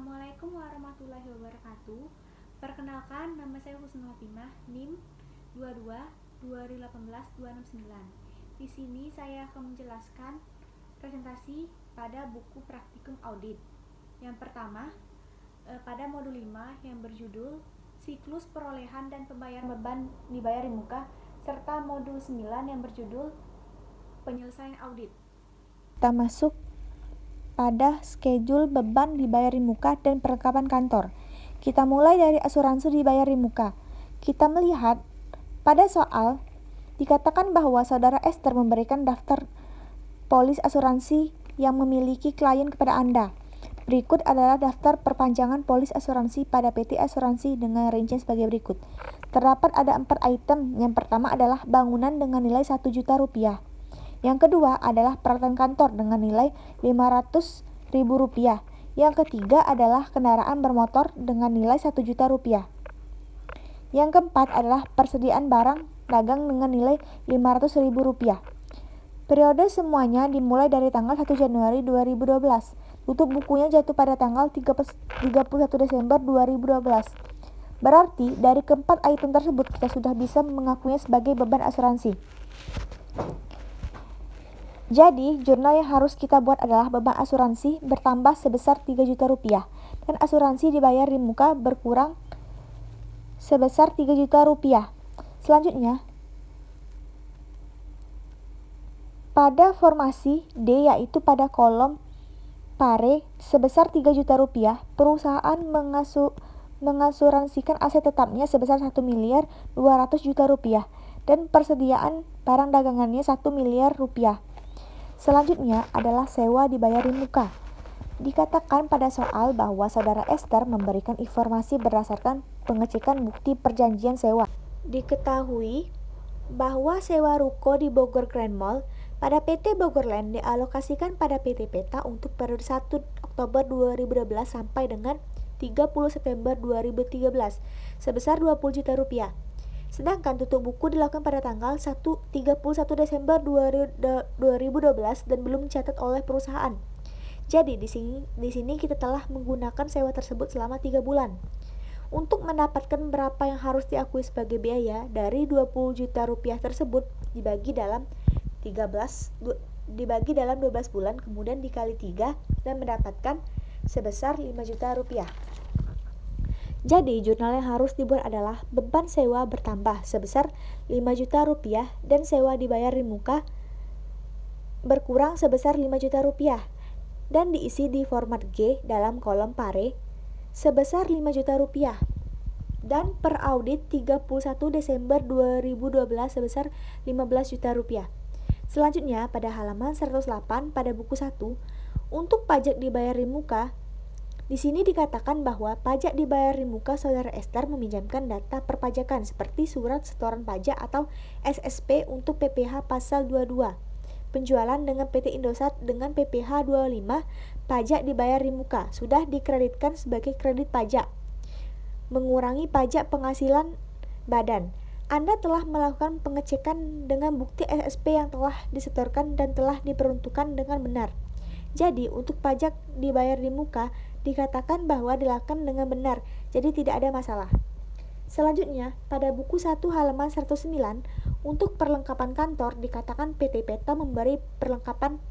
Assalamualaikum warahmatullahi wabarakatuh. Perkenalkan, nama saya Husnul Fatimah, NIM 22-2018-269. Di sini saya akan menjelaskan presentasi pada buku praktikum audit. Yang pertama, pada modul 5 yang berjudul Siklus Perolehan dan Pembayaran Beban Dibayar di Muka, serta modul 9 yang berjudul Penyelesaian Audit. Kita masuk pada schedule beban dibayar di muka dan perlengkapan kantor. Kita mulai dari asuransi dibayar di muka. Kita melihat pada soal dikatakan bahwa saudara Esther memberikan daftar polis asuransi yang memiliki klien kepada Anda. Berikut adalah daftar perpanjangan polis asuransi pada PT Asuransi dengan rincian sebagai berikut. Terdapat ada 4 item. Yang pertama adalah bangunan dengan nilai 1 juta rupiah. Yang kedua adalah peralatan kantor dengan nilai Rp500.000. Yang ketiga adalah kendaraan bermotor dengan nilai 1 juta rupiah. Yang keempat adalah persediaan barang dagang dengan nilai Rp500.000. Periode semuanya dimulai dari tanggal 1 Januari 2012. Tutup bukunya jatuh pada tanggal 31 Desember 2012. Berarti dari keempat item tersebut kita sudah bisa mengakuinya sebagai beban asuransi. Jadi, jurnal yang harus kita buat adalah beban asuransi bertambah sebesar 3 juta rupiah dan asuransi dibayar di muka berkurang sebesar 3 juta rupiah. Selanjutnya, pada formasi D yaitu pada kolom pare sebesar 3 juta rupiah, perusahaan mengasuransikan aset tetapnya sebesar 1.200.000.000 rupiah dan persediaan barang dagangannya 1 miliar rupiah. Selanjutnya adalah sewa dibayar di muka. Dikatakan pada soal bahwa saudara Esther memberikan informasi berdasarkan pengecekan bukti perjanjian sewa. Diketahui bahwa sewa ruko di Bogor Grand Mall pada PT Bogor Land dialokasikan pada PT Peta untuk periode 1 Oktober 2012 sampai dengan 30 September 2013 sebesar 20 juta rupiah. Sedangkan tutup buku dilakukan pada tanggal 31 Desember 2012 dan belum dicatat oleh perusahaan. Jadi di sini kita telah menggunakan sewa tersebut selama 3 bulan. Untuk mendapatkan berapa yang harus diakui sebagai biaya dari 20 juta rupiah tersebut dibagi dalam 12 bulan kemudian dikali 3 dan mendapatkan sebesar 5 juta rupiah. Jadi, jurnal yang harus dibuat adalah beban sewa bertambah sebesar 5 juta rupiah dan sewa dibayar di muka berkurang sebesar 5 juta rupiah dan diisi di format G dalam kolom pare sebesar 5 juta rupiah dan per audit 31 Desember 2012 sebesar 15 juta rupiah. Selanjutnya, pada halaman 108 pada buku 1, untuk pajak dibayar di muka, di sini dikatakan bahwa pajak dibayar di muka saudara Esther meminjamkan data perpajakan seperti surat setoran pajak atau SSP untuk PPh pasal 22, penjualan dengan PT Indosat dengan PPh 25, pajak dibayar di muka sudah dikreditkan sebagai kredit pajak, mengurangi pajak penghasilan badan. Anda telah melakukan pengecekan dengan bukti SSP yang telah disetorkan dan telah diperuntukkan dengan benar. Jadi, untuk pajak dibayar di muka dikatakan bahwa dilakukan dengan benar, jadi tidak ada masalah. Selanjutnya, pada buku 1 halaman 109, untuk perlengkapan kantor dikatakan PT Peta membeli perlengkapan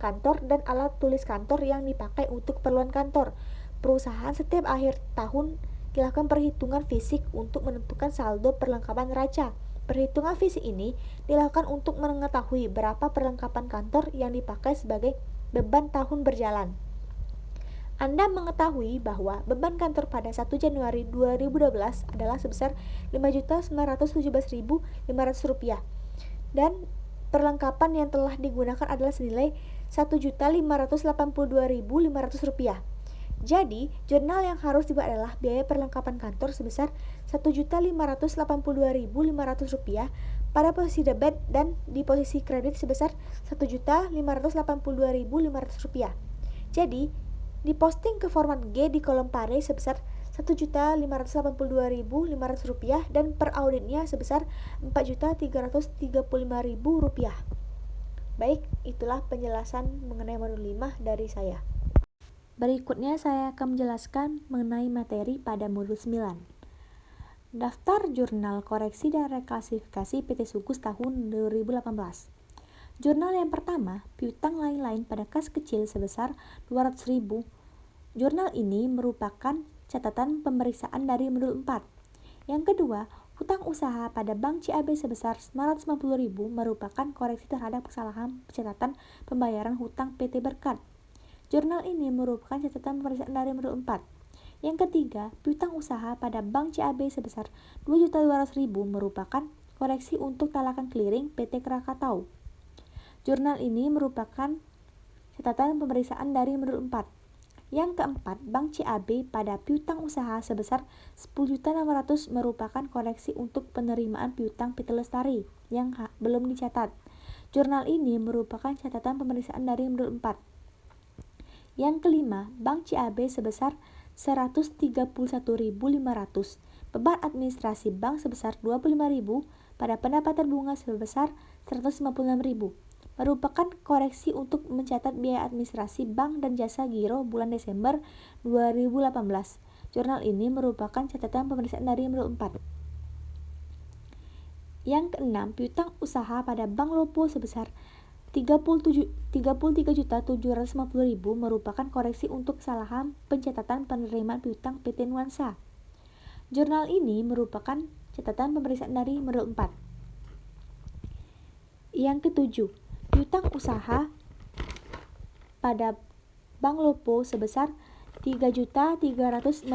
kantor dan alat tulis kantor yang dipakai untuk keperluan kantor. Perusahaan setiap akhir tahun dilakukan perhitungan fisik untuk menentukan saldo perlengkapan neraca. Perhitungan fisik ini dilakukan untuk mengetahui berapa perlengkapan kantor yang dipakai sebagai beban tahun berjalan. Anda mengetahui bahwa beban kantor pada 1 Januari 2012 adalah sebesar Rp5.917.500 dan perlengkapan yang telah digunakan adalah senilai Rp1.582.500. Jadi, jurnal yang harus dibuat adalah biaya perlengkapan kantor sebesar Rp1.582.500 pada posisi debit dan di posisi kredit sebesar Rp1.582.500. Jadi, diposting ke format G di kolom pare sebesar Rp1.582.500 dan per auditnya sebesar Rp4.335.000. Baik, itulah penjelasan mengenai modul 5 dari saya. Berikutnya saya akan menjelaskan mengenai materi pada modul 9. Daftar Jurnal Koreksi dan Reklasifikasi PT Sukus tahun 2018. Jurnal yang pertama, piutang lain-lain pada kas kecil sebesar 200.000. Jurnal ini merupakan catatan pemeriksaan dari modul 4. Yang kedua, hutang usaha pada Bank CAB sebesar 950.000 merupakan koreksi terhadap kesalahan pencatatan pembayaran hutang PT Berkat. Jurnal ini merupakan catatan pemeriksaan dari modul 4. Yang ketiga, piutang usaha pada Bank CAB sebesar 2.200.000 merupakan koreksi untuk talakan clearing PT Krakatau. Jurnal ini merupakan catatan pemeriksaan dari modul 4. Yang keempat, Bank CAB pada piutang usaha sebesar 10.600.000 merupakan koreksi untuk penerimaan piutang PT Lestari yang belum dicatat. Jurnal ini merupakan catatan pemeriksaan dari modul 4. Yang kelima, Bank CAB sebesar 131.500. Beban administrasi bank sebesar 25.000 pada pendapatan bunga sebesar 156.000. Merupakan koreksi untuk mencatat biaya administrasi bank dan jasa giro bulan Desember 2018. Jurnal ini merupakan catatan pemeriksaan dari modul 4. Yang keenam, piutang usaha pada Bank Lopo sebesar 33.750.000 merupakan koreksi untuk kesalahan pencatatan penerimaan piutang PT Nuansa. Jurnal ini merupakan catatan pemeriksaan dari modul 4. Yang ketujuh, piutang usaha pada Bank Lopo sebesar 3.350.000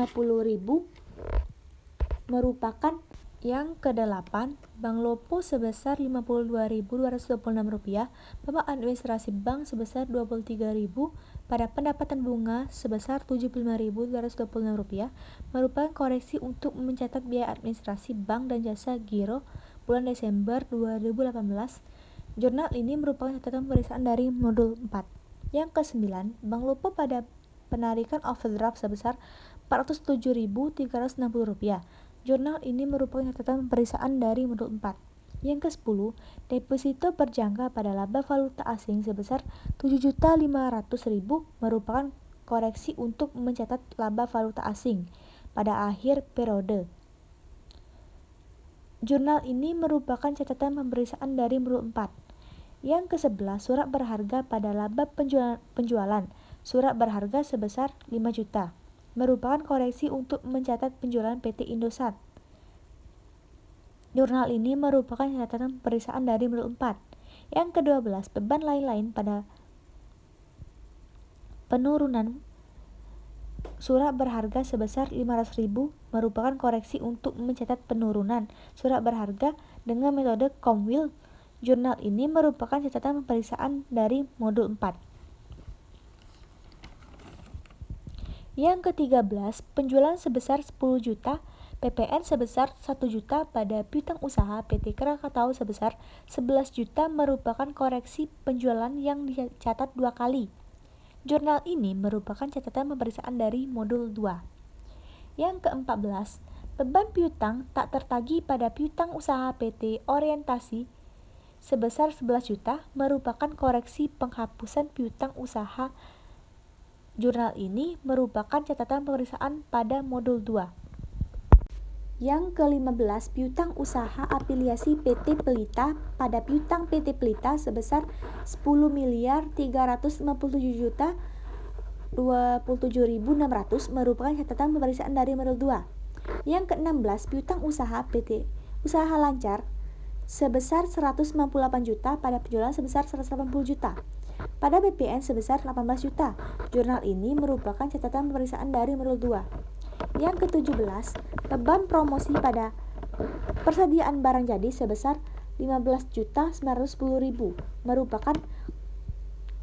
merupakan. Yang kedelapan, Bank Lopo sebesar Rp52.226, beban administrasi bank sebesar Rp23.000 pada pendapatan bunga sebesar Rp75.226 merupakan koreksi untuk mencatat biaya administrasi bank dan jasa giro bulan Desember 2018. Jurnal ini merupakan catatan pemeriksaan dari modul 4. Yang kesembilan, Bank Lopo pada penarikan overdraft sebesar Rp407.360. Jurnal ini merupakan catatan pemeriksaan dari modul 4. Yang ke-10, deposito berjangka pada laba valuta asing sebesar Rp7.500.000 merupakan koreksi untuk mencatat laba valuta asing pada akhir periode. Jurnal ini merupakan catatan pemeriksaan dari modul 4. Yang ke-11, surat berharga pada laba penjualan. Surat berharga sebesar 5 juta. Merupakan koreksi untuk mencatat penjualan PT Indosat. Jurnal ini merupakan catatan pemeriksaan dari modul 4. Yang ke-12, beban lain-lain pada penurunan surat berharga sebesar 500.000 merupakan koreksi untuk mencatat penurunan surat berharga dengan metode Comwheel. Jurnal ini merupakan catatan pemeriksaan dari modul 4. Yang ke-13, penjualan sebesar 10 juta, PPN sebesar 1 juta pada piutang usaha PT Krakatau sebesar 11 juta merupakan koreksi penjualan yang dicatat 2 kali. Jurnal ini merupakan catatan pemeriksaan dari modul 2. Yang ke-14, beban piutang tak tertagih pada piutang usaha PT Orientasi sebesar 11 juta merupakan koreksi penghapusan piutang usaha. Jurnal ini merupakan catatan pemeriksaan pada modul 2. Yang ke-15, piutang usaha afiliasi PT Pelita pada piutang PT Pelita sebesar Rp10.357.027.600 merupakan catatan pemeriksaan dari modul 2. Yang ke-16, piutang usaha PT Usaha Lancar sebesar 198 juta pada penjualan sebesar 180 juta. Pada BPN sebesar 18 juta. Jurnal ini merupakan catatan pemeriksaan dari modul 2. Yang ke-17, beban promosi pada persediaan barang jadi sebesar 15.910.000 merupakan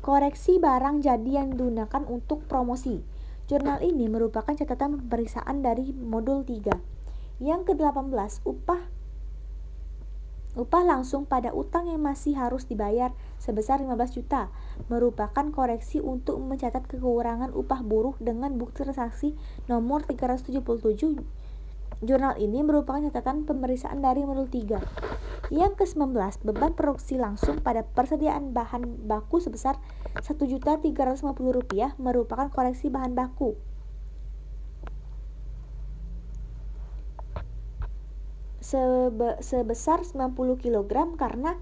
koreksi barang jadi yang digunakan untuk promosi. Jurnal ini merupakan catatan pemeriksaan dari modul 3. Yang ke-18, upah langsung pada utang yang masih harus dibayar sebesar 15 juta merupakan koreksi untuk mencatat kekurangan upah buruh dengan bukti transaksi nomor 377. Jurnal ini merupakan catatan pemeriksaan dari modul 3. Yang ke-19, beban produksi langsung pada persediaan bahan baku sebesar Rp1.350 merupakan koreksi bahan baku. Sebesar 90 kg karena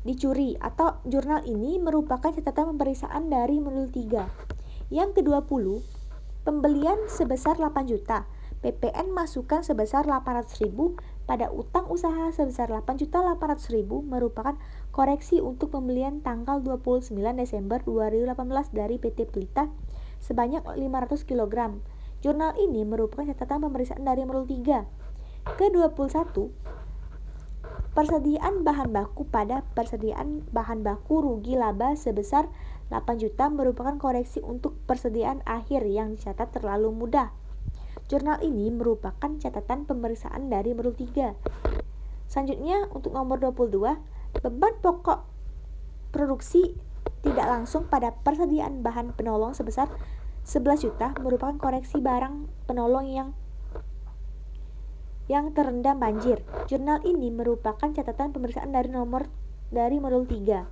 dicuri, atau jurnal ini merupakan catatan pemeriksaan dari modul 3. Yang ke-20, pembelian sebesar 8 juta, PPN masukan sebesar 800.000 pada utang usaha sebesar 8.800.000 merupakan koreksi untuk pembelian tanggal 29 Desember 2018 dari PT Pelita sebanyak 500 kg. Jurnal ini merupakan catatan pemeriksaan dari modul 3. Ke-21, persediaan bahan baku pada persediaan bahan baku rugi laba sebesar 8 juta merupakan koreksi untuk persediaan akhir yang dicatat terlalu mudah. Jurnal ini merupakan catatan pemeriksaan dari modul 3. Selanjutnya untuk nomor 22, beban pokok produksi tidak langsung pada persediaan bahan penolong sebesar 11 juta merupakan koreksi barang penolong yang terendam banjir. Jurnal ini merupakan catatan pemeriksaan dari modul 3.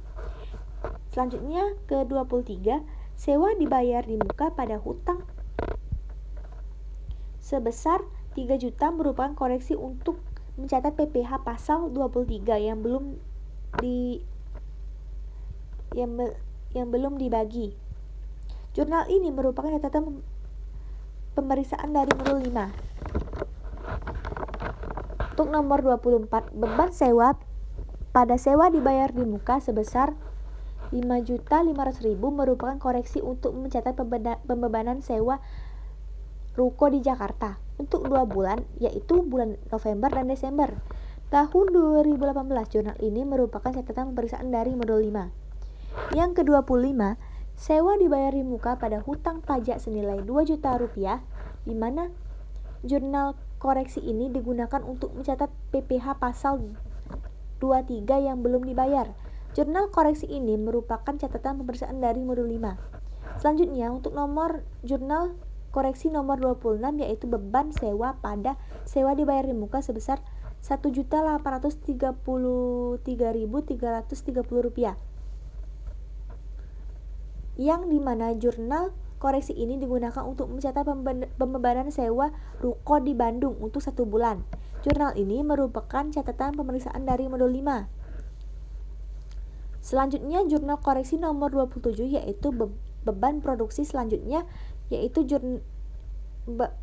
Selanjutnya ke-23, sewa dibayar di muka pada hutang sebesar 3 juta merupakan koreksi untuk mencatat PPh pasal 23 yang belum dibagi. Jurnal ini merupakan catatan pemeriksaan dari modul 5. Untuk nomor 24, beban sewa pada sewa dibayar di muka sebesar 5.500.000 merupakan koreksi untuk mencatat pembebanan sewa ruko di Jakarta untuk 2 bulan, yaitu bulan November dan Desember tahun 2018. Jurnal ini merupakan catatan pemeriksaan dari modul 5. Yang ke-25, sewa dibayar di muka pada hutang pajak senilai 2 juta rupiah, di mana jurnal koreksi ini digunakan untuk mencatat PPh pasal 23 yang belum dibayar. Jurnal koreksi ini merupakan catatan pemeriksaan dari modul 5. Selanjutnya untuk jurnal koreksi nomor 26, yaitu beban sewa pada sewa dibayar di muka sebesar Rp1.833.330, yang dimana jurnal koreksi ini digunakan untuk mencatat pembebanan sewa ruko di Bandung untuk 1 bulan. Jurnal ini merupakan catatan pemeriksaan dari modul 5. Selanjutnya jurnal koreksi nomor 27, yaitu beban produksi selanjutnya, yaitu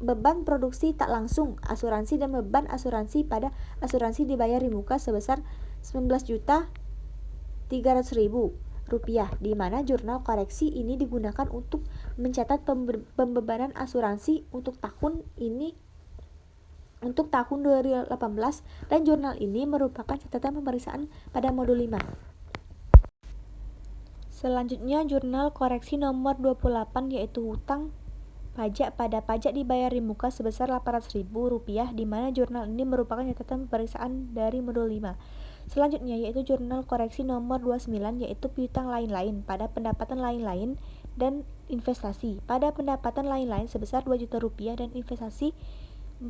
beban produksi tak langsung, asuransi dan beban asuransi pada asuransi dibayar di muka sebesar Rp19.300.000, di mana jurnal koreksi ini digunakan untuk mencatat pembebanan asuransi untuk tahun 2018, dan jurnal ini merupakan catatan pemeriksaan pada modul 5. Selanjutnya jurnal koreksi nomor 28, yaitu hutang pajak pada pajak dibayar di muka sebesar Rp800.000, di mana jurnal ini merupakan catatan pemeriksaan dari modul 5. Selanjutnya yaitu jurnal koreksi nomor 29, yaitu piutang lain-lain pada pendapatan lain-lain dan investasi. Pada pendapatan lain-lain sebesar Rp2 juta dan investasi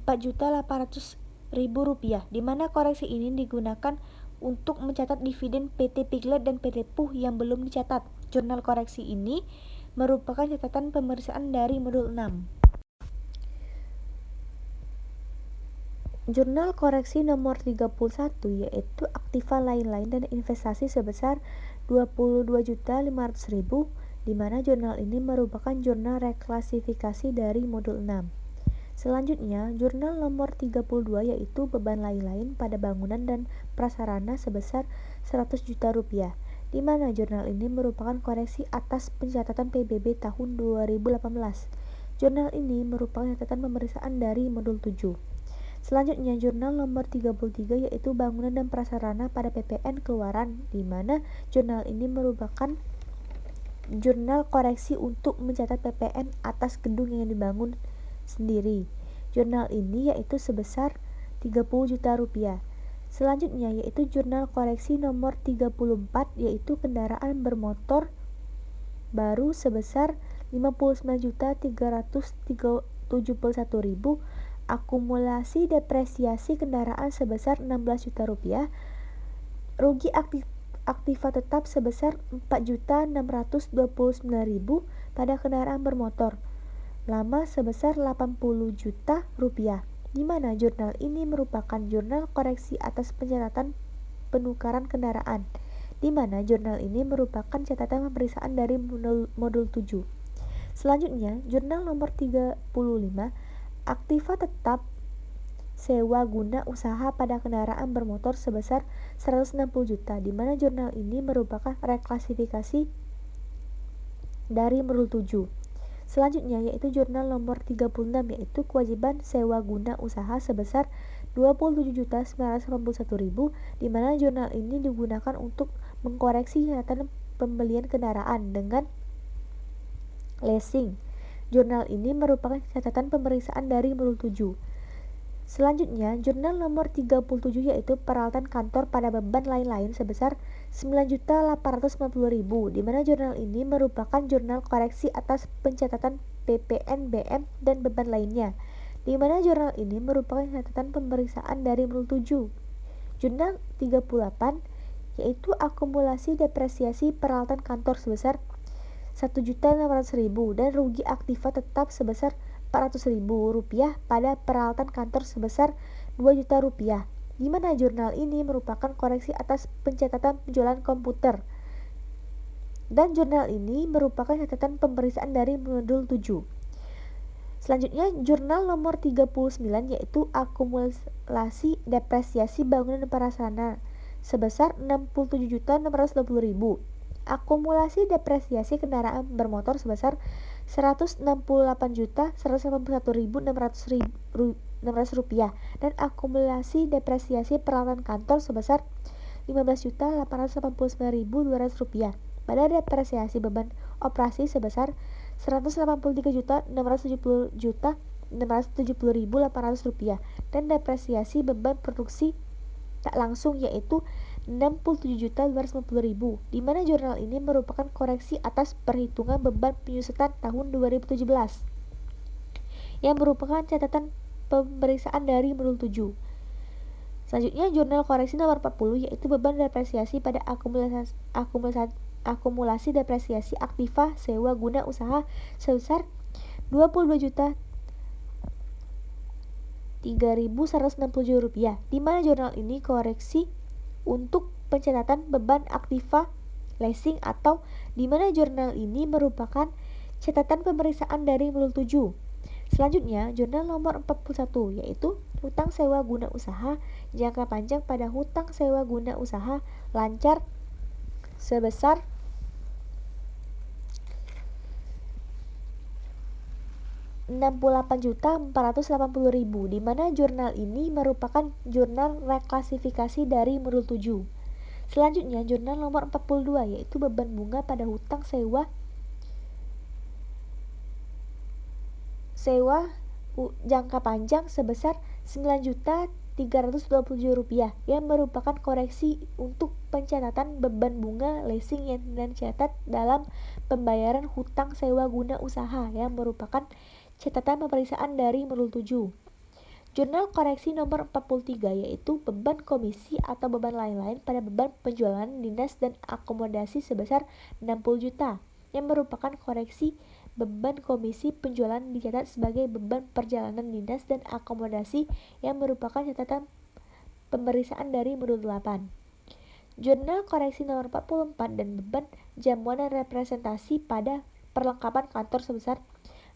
Rp4.800.000, di mana koreksi ini digunakan untuk mencatat dividen PT Piglet dan PT Puh yang belum dicatat. Jurnal koreksi ini merupakan catatan pemeriksaan dari modul 6. Jurnal koreksi nomor 31, yaitu aktiva lain-lain dan investasi sebesar Rp22.500.000, di mana jurnal ini merupakan jurnal reklasifikasi dari modul 6. Selanjutnya, jurnal nomor 32, yaitu beban lain-lain pada bangunan dan prasarana sebesar Rp100 juta, di mana jurnal ini merupakan koreksi atas pencatatan PBB tahun 2018. Jurnal ini merupakan catatan pemeriksaan dari modul 7. Selanjutnya jurnal nomor 33, yaitu bangunan dan prasarana pada PPN keluaran, di mana jurnal ini merupakan jurnal koreksi untuk mencatat PPN atas gedung yang dibangun sendiri. Jurnal ini yaitu sebesar Rp30 juta. Selanjutnya yaitu jurnal koreksi nomor 34, yaitu kendaraan bermotor baru sebesar Rp59.371.000 akumulasi depresiasi kendaraan sebesar 16 juta rupiah, rugi aktiva tetap sebesar 4.629.000 pada kendaraan bermotor lama sebesar 80 juta rupiah, di mana jurnal ini merupakan jurnal koreksi atas pencatatan penukaran kendaraan, di mana jurnal ini merupakan catatan pemeriksaan dari modul 7. Selanjutnya, jurnal nomor 35, aktiva tetap sewa guna usaha pada kendaraan bermotor sebesar 160 juta, di mana jurnal ini merupakan reklasifikasi dari modul 7. Selanjutnya yaitu jurnal nomor 36, yaitu kewajiban sewa guna usaha sebesar 27.981.000, di mana jurnal ini digunakan untuk mengkoreksi catatan pembelian kendaraan dengan leasing. Jurnal ini merupakan catatan pemeriksaan dari modul 7. Selanjutnya, jurnal nomor 37 yaitu peralatan kantor pada beban lain-lain sebesar 9.890.000, di mana jurnal ini merupakan jurnal koreksi atas pencatatan PPNBM dan beban lainnya, di mana jurnal ini merupakan catatan pemeriksaan dari modul 7. Jurnal 38 yaitu akumulasi depresiasi peralatan kantor sebesar 1.600.000 dan rugi aktiva tetap sebesar 400.000 rupiah pada peralatan kantor sebesar 2 juta rupiah, di mana jurnal ini merupakan koreksi atas pencatatan penjualan komputer, dan jurnal ini merupakan catatan pemeriksaan dari modul 7. Selanjutnya, jurnal nomor 39 yaitu akumulasi depresiasi bangunan dan prasarana sebesar 67.620.000. Akumulasi depresiasi kendaraan bermotor sebesar 168.181.600 rupiah dan akumulasi depresiasi peralatan kantor sebesar 15.889.200 rupiah pada depresiasi beban operasi sebesar 183.670.800 rupiah dan depresiasi beban produksi tak langsung yaitu 67.250.000, di mana jurnal ini merupakan koreksi atas perhitungan beban penyusutan tahun 2017 yang merupakan catatan pemeriksaan dari modul 7. Selanjutnya, jurnal koreksi nomor 40 yaitu beban depresiasi pada akumulasi depresiasi aktiva sewa guna usaha sebesar 22.3.167 rupiah, di mana jurnal ini koreksi untuk pencatatan beban aktiva leasing atau di mana jurnal ini merupakan catatan pemeriksaan dari modul 7. Selanjutnya, jurnal nomor 41 yaitu hutang sewa guna usaha jangka panjang pada hutang sewa guna usaha lancar sebesar 68.480.000, di mana jurnal ini merupakan jurnal reklasifikasi dari modul 7. Selanjutnya, jurnal nomor 42 yaitu beban bunga pada hutang sewa jangka panjang sebesar 9.327 rupiah yang merupakan koreksi untuk pencatatan beban bunga leasing yang dicatat dalam pembayaran hutang sewa guna usaha yang merupakan catatan pemeriksaan dari modul 7. Jurnal koreksi nomor 43 yaitu beban komisi atau beban lain-lain pada beban penjualan dinas dan akomodasi sebesar 60 juta yang merupakan koreksi beban komisi penjualan dicatat sebagai beban perjalanan dinas dan akomodasi yang merupakan catatan pemeriksaan dari modul 8. Jurnal koreksi nomor 44 dan beban jamuan dan representasi pada perlengkapan kantor sebesar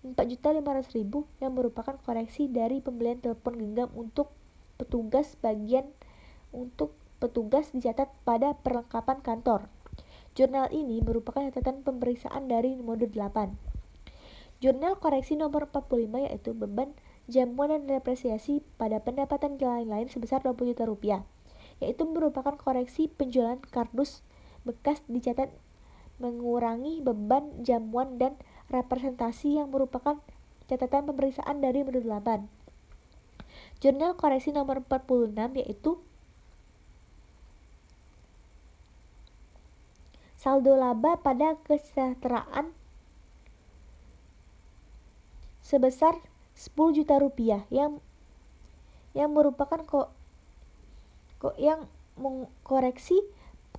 4.500.000 yang merupakan koreksi dari pembelian telepon genggam untuk petugas dicatat pada perlengkapan kantor. Jurnal ini merupakan catatan pemeriksaan dari modul 8. Jurnal koreksi nomor 45 yaitu beban jamuan dan depresiasi pada pendapatan lain-lain sebesar 20 juta rupiah, yaitu merupakan koreksi penjualan kardus bekas dicatat mengurangi beban jamuan dan representasi yang merupakan catatan pemeriksaan dari modul 8. Jurnal koreksi nomor 46 yaitu saldo laba pada kesejahteraan sebesar 10 juta rupiah yang yang merupakan yang mengkoreksi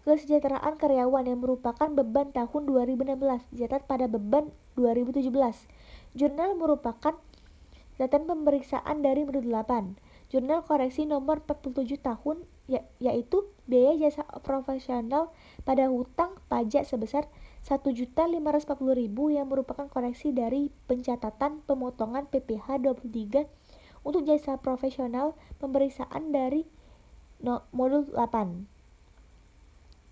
kesejahteraan karyawan yang merupakan beban tahun 2016 dicatat pada beban 2017. Jurnal merupakan catatan pemeriksaan dari modul 8. Jurnal koreksi nomor 47 tahun yaitu biaya jasa profesional pada hutang pajak sebesar 1.540.000 yang merupakan koreksi dari pencatatan pemotongan PPh 23 untuk jasa profesional pemeriksaan dari modul 8.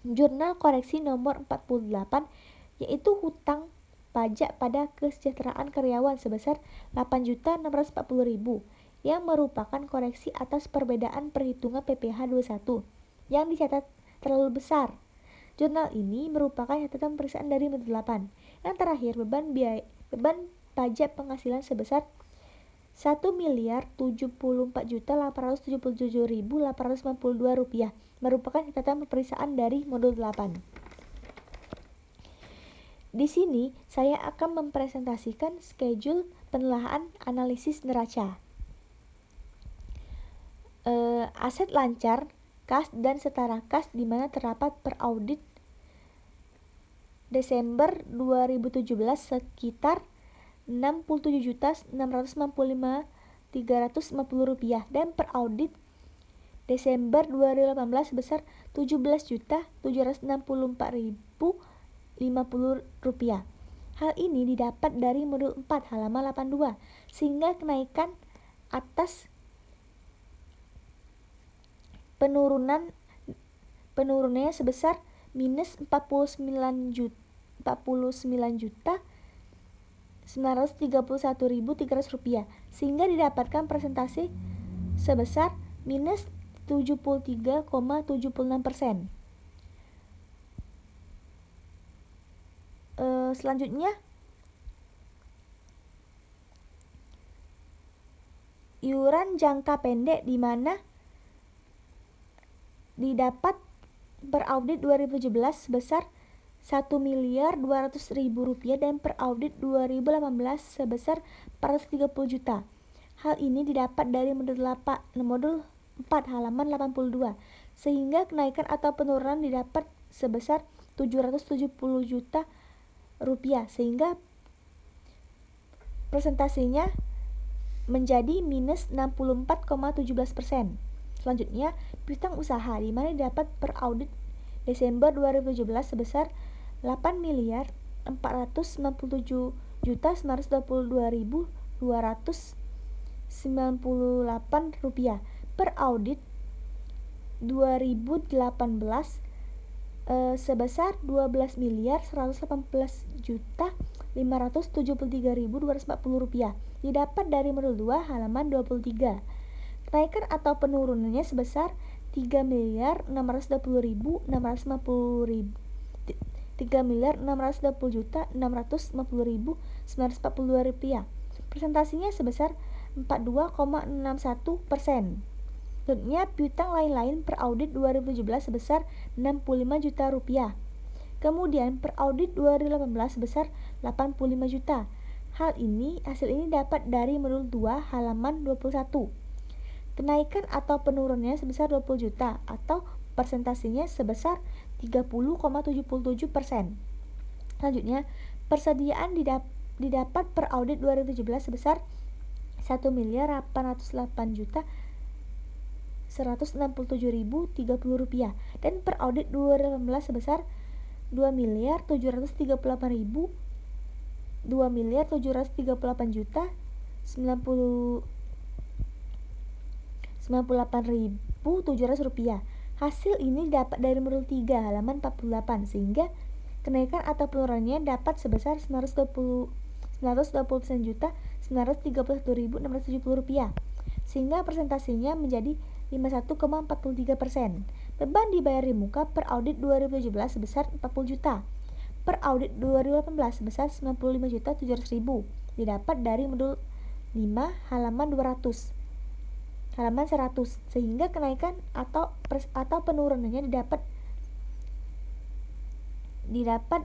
Jurnal koreksi nomor 48 yaitu hutang pajak pada kesejahteraan karyawan sebesar 8.640.000 yang merupakan koreksi atas perbedaan perhitungan PPh 21 yang dicatat terlalu besar. Jurnal ini merupakan catatan pemeriksaan dari modul 8. Yang terakhir, beban pajak penghasilan sebesar 1.074.877.852 rupiah merupakan catatan pemeriksaan dari modul 8. Di sini saya akan mempresentasikan schedule penelaahan analisis neraca. Aset lancar, kas dan setara kas di mana terdapat per audit Desember 2017 sekitar 67.695.350 rupiah dan per audit Desember 2018 sebesar 17.764.050 rupiah. Hal ini didapat dari modul 4 halaman 82 sehingga kenaikan atas penurunannya sebesar minus 49.931.300 rupiah sehingga didapatkan presentasi sebesar minus 73,76%. Selanjutnya iuran jangka pendek di mana didapat per audit 2017 sebesar 1.200.000 rupiah dan per audit 2018 sebesar 430 juta. Hal ini didapat dari modul 4 halaman 82 sehingga kenaikan atau penurunan didapat sebesar 770 juta rupiah sehingga presentasinya menjadi minus 64,17%. Selanjutnya, piutang usaha di mana didapat per audit Desember 2017 sebesar 8.497.922.298 rupiah per audit 2018 sebesar 12.118.573.240 rupiah didapat dari modul 2 halaman 23. Kenaikan atau penurunannya sebesar 3.620.650 rupiah. Presentasinya sebesar 42,61%. Selanjutnya piutang lain-lain per audit 2017 sebesar 65 juta rupiah. Kemudian per audit 2018 sebesar 85 juta. Hasil ini dapat dari modul 2 halaman 21. Kenaikan atau penurunannya sebesar 20 juta atau persentasinya sebesar 30,77%. Selanjutnya, persediaan didapat per audit 2017 sebesar 1.808.167.030 rupiah dan per audit 2018 sebesar 2.738.700 rupiah. Hasil ini dapat dari modul 3 halaman 48 sehingga kenaikan atau penurunannya dapat sebesar 920.931.670 rupiah sehingga presentasinya menjadi 51,43%. Beban dibayar di muka per audit 2017 sebesar 40 juta. Per audit 2018 sebesar 95.700.000 didapat dari modul 5 halaman 100 sehingga kenaikan atau penurunannya didapat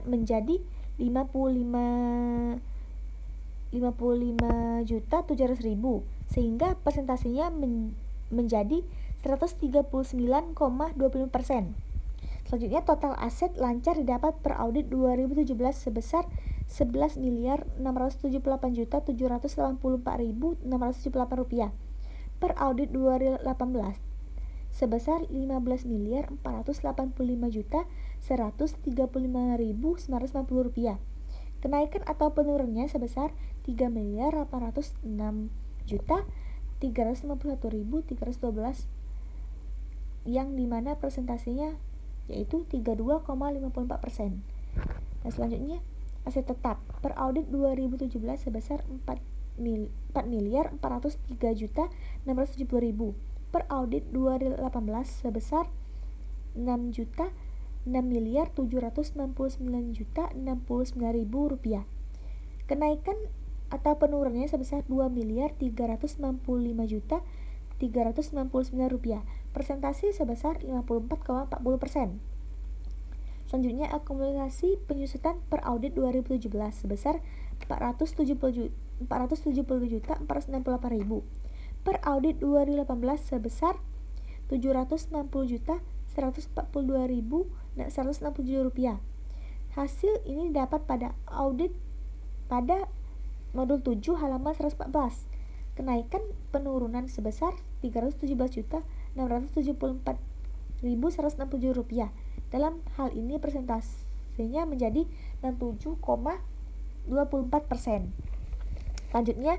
menjadi 55.700.000 sehingga presentasinya menjadi 139,25%. Selanjutnya total aset lancar didapat per audit 2017 sebesar 11.678.784.678 rupiah. Per audit 2018 sebesar 15.485.135.990 rupiah. Kenaikan atau penurunannya sebesar 3.806.351.312 yang dimana presentasinya yaitu 32,54%. Dan selanjutnya aset tetap per audit 2017 sebesar 4.403.670.000. Per audit 2018 sebesar 6.769.069.000 rupiah. Kenaikan atau penurunannya sebesar 2.365.399.000 rupiah. Persentase sebesar 54,40%. Selanjutnya akumulasi penyusutan per audit 2017 sebesar 470.468.000. Per audit 2018 sebesar 760.142.167 rupiah. Hasil ini didapat pada audit pada modul 7 halaman 114. Kenaikan penurunan sebesar 317.674.167 rupiah. Dalam hal ini persentasenya menjadi 67,24%. Selanjutnya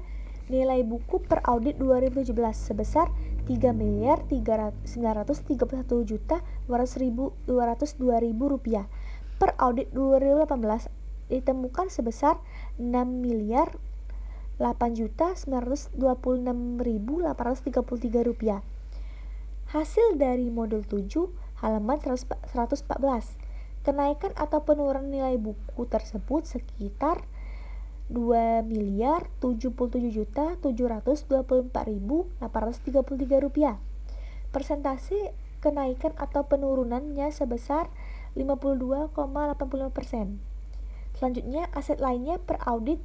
nilai buku per audit 2017 sebesar 3.931.202.000 rupiah. Per audit 2018 ditemukan sebesar 6.008.926.833 rupiah. Hasil dari modul 7 halaman 114. Kenaikan atau penurunan nilai buku tersebut sekitar 2.077.724.833 rupiah. Persentase kenaikan atau penurunannya sebesar 52,85%. Selanjutnya aset lainnya per audit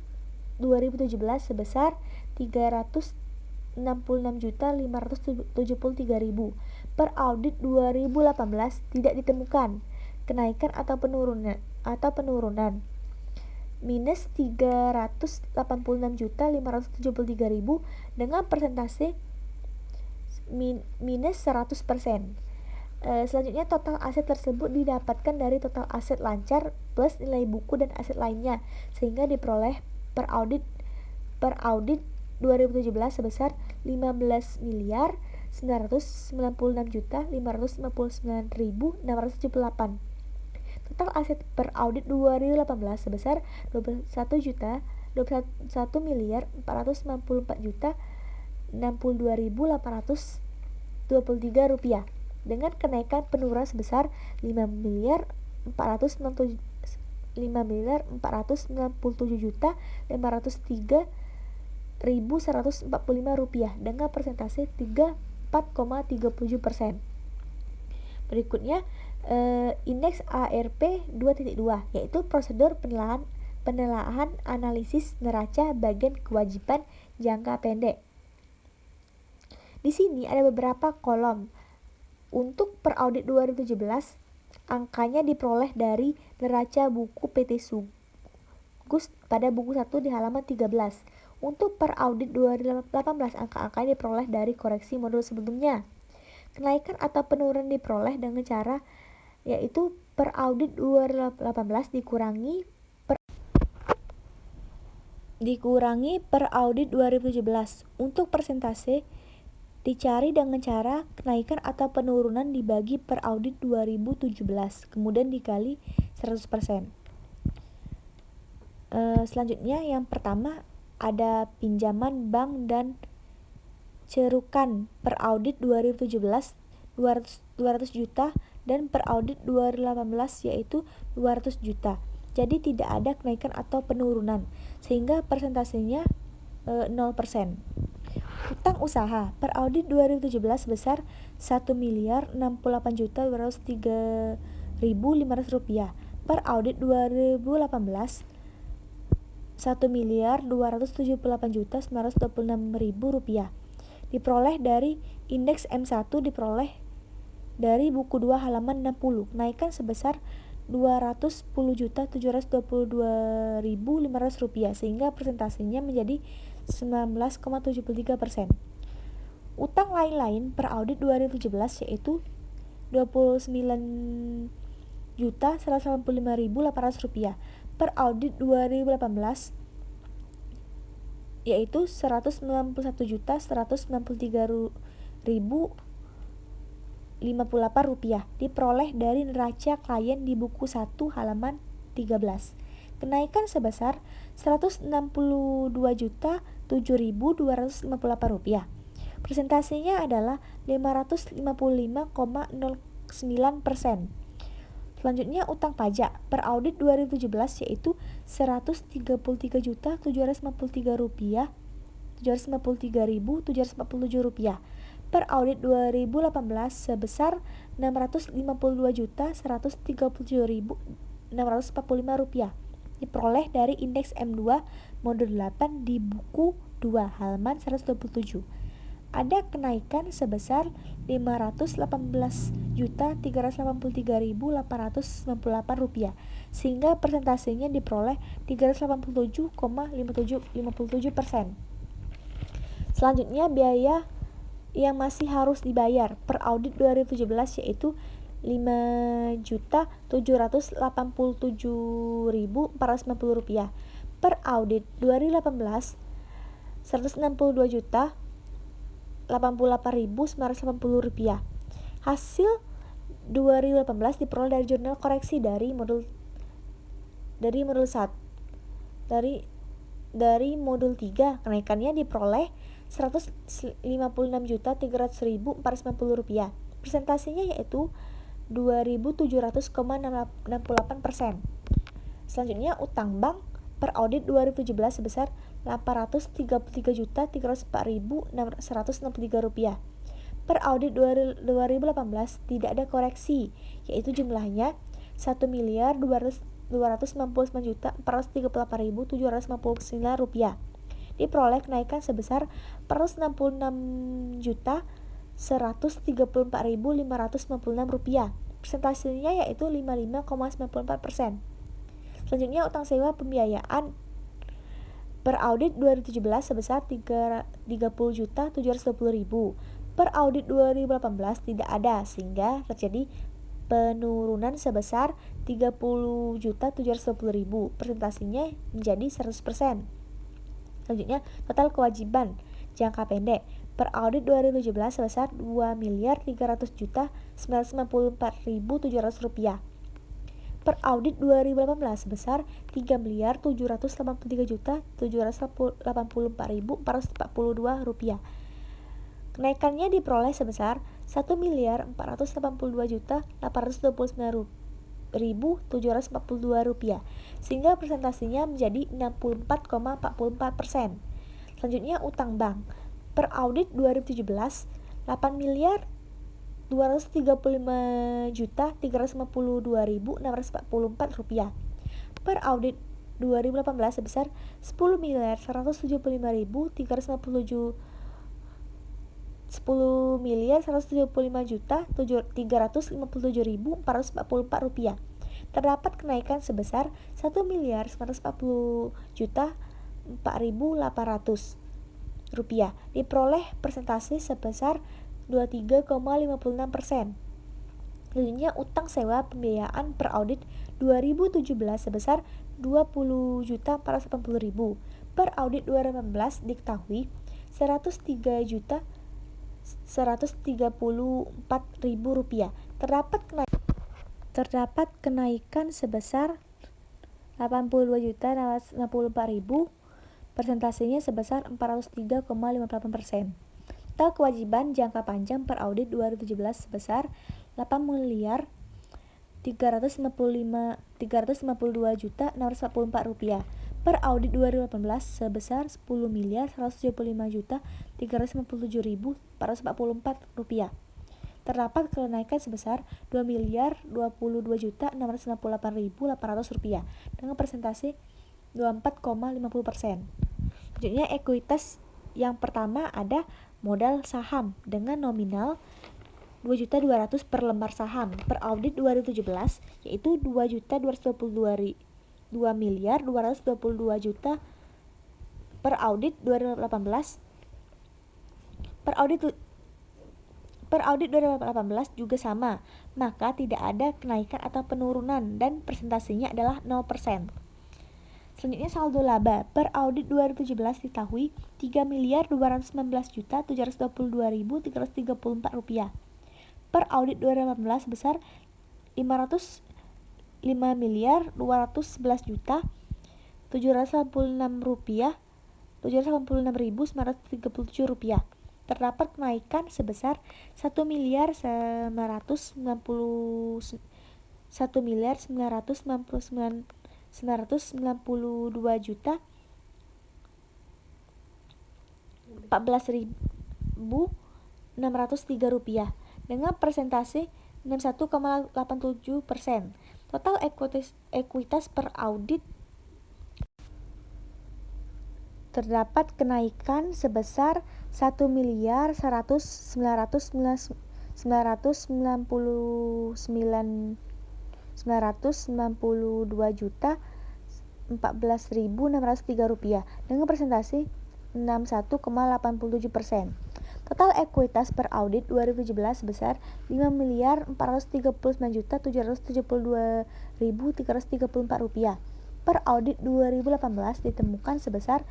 2017 sebesar 366.573.000. Per audit 2018 tidak ditemukan kenaikan atau penurunan. Minus 386.573.000 dengan persentase minus 100%. Selanjutnya total aset tersebut didapatkan dari total aset lancar plus nilai buku dan aset lainnya sehingga diperoleh per audit 2017 sebesar 15.996.559.678. Total aset per audit 2018 sebesar 21.494.062.823 rupiah dengan kenaikan penurunan sebesar 5.497.503.145 rupiah dengan persentase 34,37%. Berikutnya indeks ARP 2.2 yaitu prosedur penelaahan analisis neraca bagian kewajiban jangka pendek. Di sini ada beberapa kolom. Untuk per audit 2017 angkanya diperoleh dari neraca buku PT Sugus pada buku 1 di halaman 13. Untuk per audit 2018 angka-angkanya diperoleh dari koreksi modul sebelumnya. Kenaikan atau penurunan diperoleh dengan cara yaitu per audit 2018 dikurangi per audit 2017. Untuk persentase dicari dengan cara kenaikan atau penurunan dibagi per audit 2017 kemudian dikali 100%. Selanjutnya yang pertama ada pinjaman bank dan cerukan per audit 2017 200 juta dan per audit 2018 yaitu 200 juta. Jadi tidak ada kenaikan atau penurunan sehingga persentasenya 0%. Utang usaha per audit 2017 sebesar 1.068.203.500 rupiah. Per audit 2018 1.278.926.000 rupiah. diperoleh dari indeks M1 diperoleh dari buku 2 halaman 60. Kenaikan sebesar Rp210.722.500 sehingga persentasenya menjadi 19,73%. Utang lain-lain per audit 2017 yaitu Rp29.185.800 per audit 2018 yaitu Rp191.193.058 diperoleh dari neraca klien di buku 1 halaman 13. Kenaikan sebesar Rp162.007.258. Presentasinya adalah 555,09%. Selanjutnya utang pajak per audit 2017 yaitu Rp133.753.747 per audit 2018 sebesar Rp652.137.645 diperoleh dari indeks M2 modul 8 di buku 2 halaman 127. Ada kenaikan sebesar Rp518.383.898 sehingga persentasenya diperoleh 387,57%. Selanjutnya biaya yang masih harus dibayar per audit 2017 yaitu Rp5.287.450 per audit 2018 Rp162.088.980. Hasil 2018 diperoleh dari jurnal koreksi dari modul 3. Kenaikannya diperoleh Rp156.300.490. Presentasinya yaitu 2.700,68%. Selanjutnya utang bank per audit 2017 sebesar Rp803.304.163 per audit 2018 tidak ada koreksi, yaitu jumlahnya Rp1.299.438.759 diperoleh kenaikan sebesar Rp166.134.596. Presentasinya yaitu 55,94%. Selanjutnya utang sewa pembiayaan per audit 2017 sebesar Rp30.720.000 per audit 2018 tidak ada sehingga terjadi penurunan sebesar Rp30.720.000. Presentasinya menjadi 100%. Selanjutnya total kewajiban jangka pendek per audit 2017 sebesar Rp2.390.994.700 per audit 2018 sebesar Rp3.783.784.442. Kenaikannya diperoleh sebesar Rp1.482.829.742 sehingga presentasinya menjadi 64,44%. Selanjutnya utang bank per audit 2017 Rp8.255.352.644 per audit 2018 sebesar Rp10.175.357.444. Terdapat kenaikan sebesar Rp1.940.004.800 diperoleh presentasi sebesar 23,56%. Selanjutnya utang sewa pembiayaan per audit 2017 sebesar Rp20.480.000 per audit 2018 diketahui Rp103.134.000. Terdapat kenaikan sebesar Rp82.654.000. Presentasinya sebesar 403,58%. Total kewajiban jangka panjang per audit 2017 sebesar Rp8.352.644 per audit 2018 sebesar Rp10.175.357.444. Terdapat kenaikan sebesar Rp2.022.698.800 dengan presentasi 24,50%. Selanjutnya ekuitas yang pertama ada modal saham dengan nominal 2.200.000 per lembar saham per audit 2017, yaitu 2.222.200.000 per audit 2018. Per audit 2018 juga sama, maka tidak ada kenaikan atau penurunan dan presentasinya adalah 0%. Selanjutnya saldo laba per audit 2017 diketahui Rp3.219.322.334. Per audit 2018 sebesar Rp5.986.786.937. Terdapat kenaikan sebesar Rp1.999.999.14.603 dengan presentasi 61,87%. Total ekuitas per audit terdapat kenaikan sebesar Rp1.999.999.14.603 dengan presentasi 61,87%. Total ekuitas per audit 2017 sebesar Rp5.439.372.334. Per audit 2018 ditemukan sebesar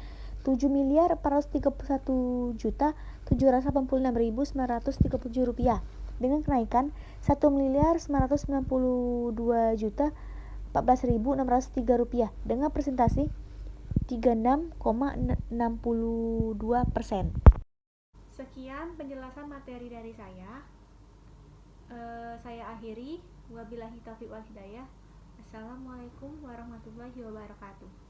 Rp7.431.786.937 dengan kenaikan Rp1.462.014.603 dengan presentasi 36,62%. Sekian penjelasan materi dari saya. Saya akhiri. Wabillahi taufiq wal hidayah. Assalamualaikum warahmatullahi wabarakatuh.